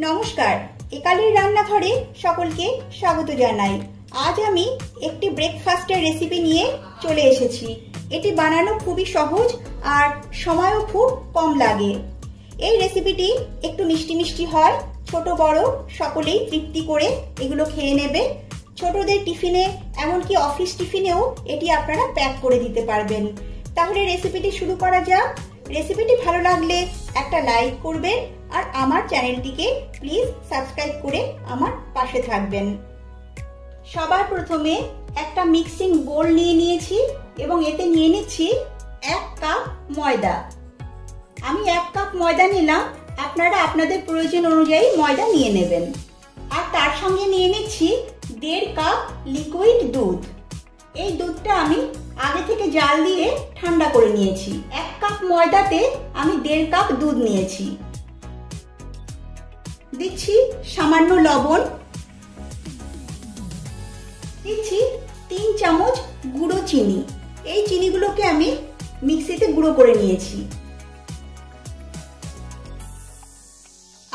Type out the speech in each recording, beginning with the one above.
নমস্কার, একালের রান্নাঘরে সকলকে স্বাগত জানাই। আজ আমি একটি ব্রেকফাস্টের রেসিপি নিয়ে চলে এসেছি। এটি বানানো খুবই সহজ আর সময়ও খুব কম লাগে। এই রেসিপিটি একটু মিষ্টি মিষ্টি হয়, ছোট বড় সকলেই তৃপ্তি করে এগুলো খেয়ে নেবে। ছোটদের টিফিনে, এমনকি অফিস টিফিনেও এটি আপনারা প্যাক করে দিতে পারবেন। তাহলে রেসিপিটি শুরু করা যাক। রেসিপিটি ভালো লাগলে একটা লাইক করবেন আর আমার চ্যানেলটিকে প্লিজ সাবস্ক্রাইব করে আমার পাশে থাকবেন। সবার প্রথমে একটা মিক্সিং বোল নিয়ে নিয়েছি এবং এতে নিয়ে নিচ্ছি 1 কাপ ময়দা। আমি 1 কাপ ময়দা নিলাম, আপনারা আপনাদের প্রয়োজন অনুযায়ী ময়দা নিয়ে নেবেন। আর তার সঙ্গে নিয়ে নিচ্ছি 1.5 কাপ লিকুইড দুধ। এই দুধটা আমি আগে থেকে জাল দিয়ে ঠান্ডা করে নিয়েছি। 1 কাপ ময়দাতে আমি 1.5 কাপ দুধ নিয়েছি। দিচ্ছি সামান্য লবণ, দিচ্ছি 3 চামচ গুঁড়ো চিনি। এই চিনিগুলোকে আমি মিক্সিতে গুঁড়ো করে নিয়েছি।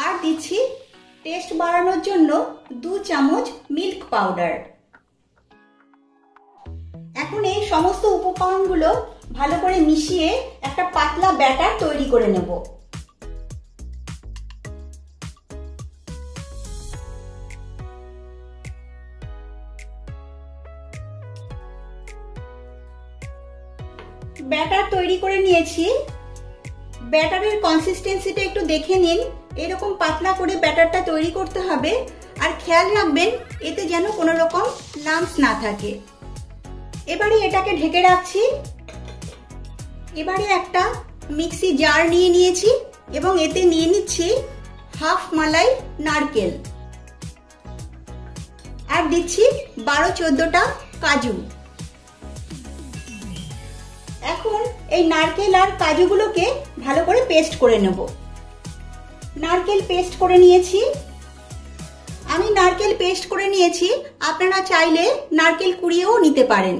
আর দিচ্ছি টেস্ট বাড়ানোর জন্য 2 চামচ মিল্ক পাউডার। এখন এই সমস্ত উপকরণগুলো ভালো করে মিশিয়ে একটা পাতলা ব্যাটার তৈরি করে নেব। ব্যাটার তৈরি করে নিয়েছি। ব্যাটারের কনসিস্টেন্সিটা একটু দেখে নিন, এরকম পাতলা করে ব্যাটারটা তৈরি করতে হবে। আর খেয়াল রাখবেন এতে যেন কোনো রকম লাম্পস না থাকে। এবারে এটাকে ঢেকে রাখছি। এবারে একটা মিক্সি জার নিয়ে নিয়েছি এবং এতে নিয়ে নিচ্ছি হাফ মালাই নারকেল আর দিচ্ছি 12-14টা কাজু। এখন এই নারকেল আর কাজুগুলোকে ভালো করে পেস্ট করে নেব। নারকেল পেস্ট করে নিয়েছি। আমি নারকেল পেস্ট করে নিয়েছি, আপনারা চাইলে নারকেল কুড়িয়েও নিতে পারেন।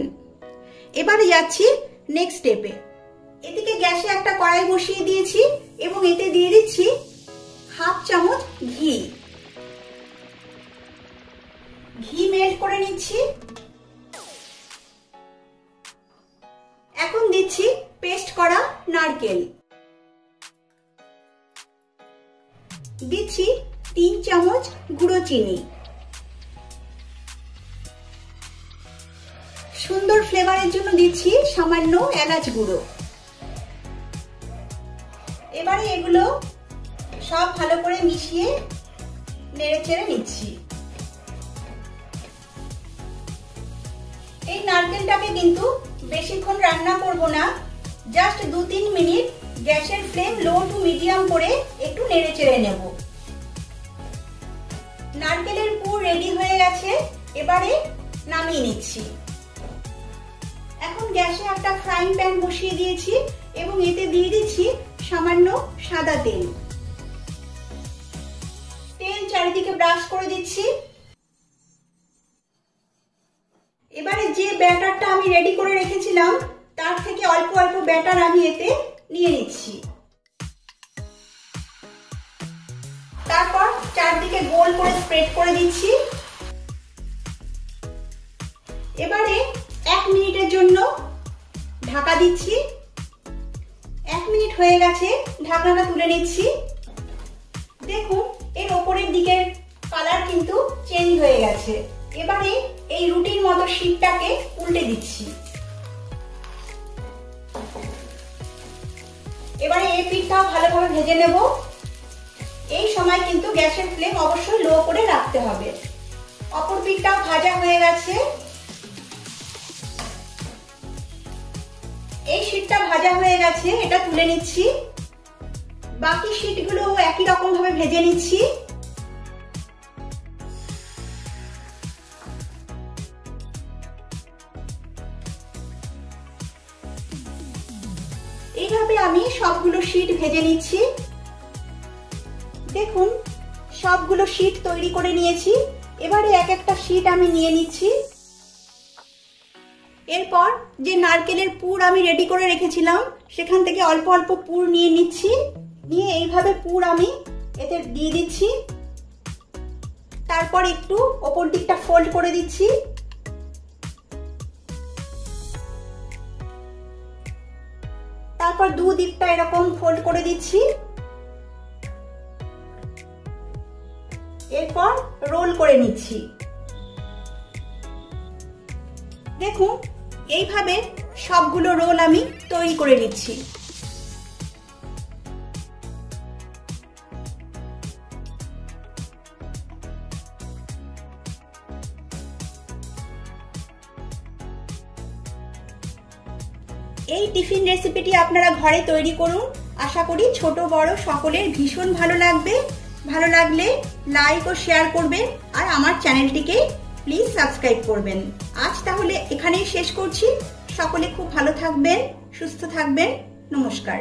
এবারে যাচ্ছি নেক্সট স্টেপে। এদিকে গ্যাসে একটা কড়াই বসিয়ে দিয়েছি এবং এতে দিয়ে দিচ্ছি হাফ চামচ ঘি। ঘি মেল্ট করে নিচ্ছি। এখন দিচ্ছি পেস্ট করা নারকেল। দিচ্ছি 3 চামচ গুঁড়ো চিনি। সুন্দর ফ্লেভারের জন্য দিচ্ছি সামান্য এলাচ গুঁড়ো। এবারে এগুলো সব ভালো করে মিশিয়ে নেড়েচেড়ে নিচ্ছি। এই নারকেলটাকে কিন্তু বেশিক্ষণ রান্না করব না, জাস্ট 2-3 মিনিট গ্যাসের ফ্লেম লো টু মিডিয়াম করে একটু নেড়েচেড়ে নেব। নারকেলের পুর রেডি হয়ে গেছে, এবারে নামিয়ে নিচ্ছি। এখন গ্যাসে একটা ফ্রাইং প্যান বসিয়ে দিয়েছি এবং এতে দিয়ে দিচ্ছি সামান্য সাদা তেল। তেল চারিদিকে ব্রাশ করে দিচ্ছি। এবারে যে ব্যাটারটা আমি রেডি করে রেখেছিলাম তার থেকে অল্প অল্প ব্যাটার আমি এতে নিয়ে নিচ্ছি। তারপর চারদিকে গোল করে স্প্রেড করে দিচ্ছি। এবারে 1 মিনিটের জন্য ঢাকা দিচ্ছি। 1 মিনিট হয়ে গেছে, ঢাকনাটা তুলে নিচ্ছি। দেখুন এর ওপরের দিকের কালার কিন্তু চেঞ্জ হয়ে গেছে। এবারে এই রুটির মতো শীটটাকে উল্টে দিচ্ছি। এবারে এই পিঠটাও ভালোভাবে ভেজে নেব। এই সময় কিন্তু গ্যাসের ফ্লেম অবশ্যই লো করে রাখতে হবে। অপর পিঠটাও ভাজা হয়ে গেছে। এই শীটটা ভাজা হয়ে গেছে, এটা তুলে নিচ্ছি। বাকি শীটগুলো একই রকম ভাবে ভেজে নিচ্ছি। এইভাবে আমি সবগুলো শীট ভেজে নিচ্ছি। দেখুন সবগুলো শীট তৈরি করে নিয়েছি। এবারে এক একটা শীট আমি নিয়ে নিচ্ছি। এরপর যে নারকেলের পুর আমি রেডি করে রেখেছিলাম সেখান থেকে অল্প অল্প পুর নিয়ে নিচ্ছি। নিয়ে এইভাবে পুর আমি এতে দিয়ে দিচ্ছি। তারপর একটু ওপর দিকটা ফোল্ড করে দিচ্ছি। তারপর দুদিকটা এরকম ফোল্ড করে দিচ্ছি। এরপর রোল করে নিচ্ছি। দেখুন এইভাবে সবগুলো রোল আমি তৈরি করে নিচ্ছি। এই টিফিন রেসিপিটি আপনারা ঘরে তৈরি করুন। আশা করি ছোট বড় সকলের ভীষণ ভালো লাগবে। ভালো লাগলে লাইক ও শেয়ার করবেন আর আমার চ্যানেলটিকে প্লিজ সাবস্ক্রাইব করবেন। আজ তাহলে এখানেই শেষ করছি। সকলে খুব ভালো থাকবেন, সুস্থ থাকবেন। নমস্কার।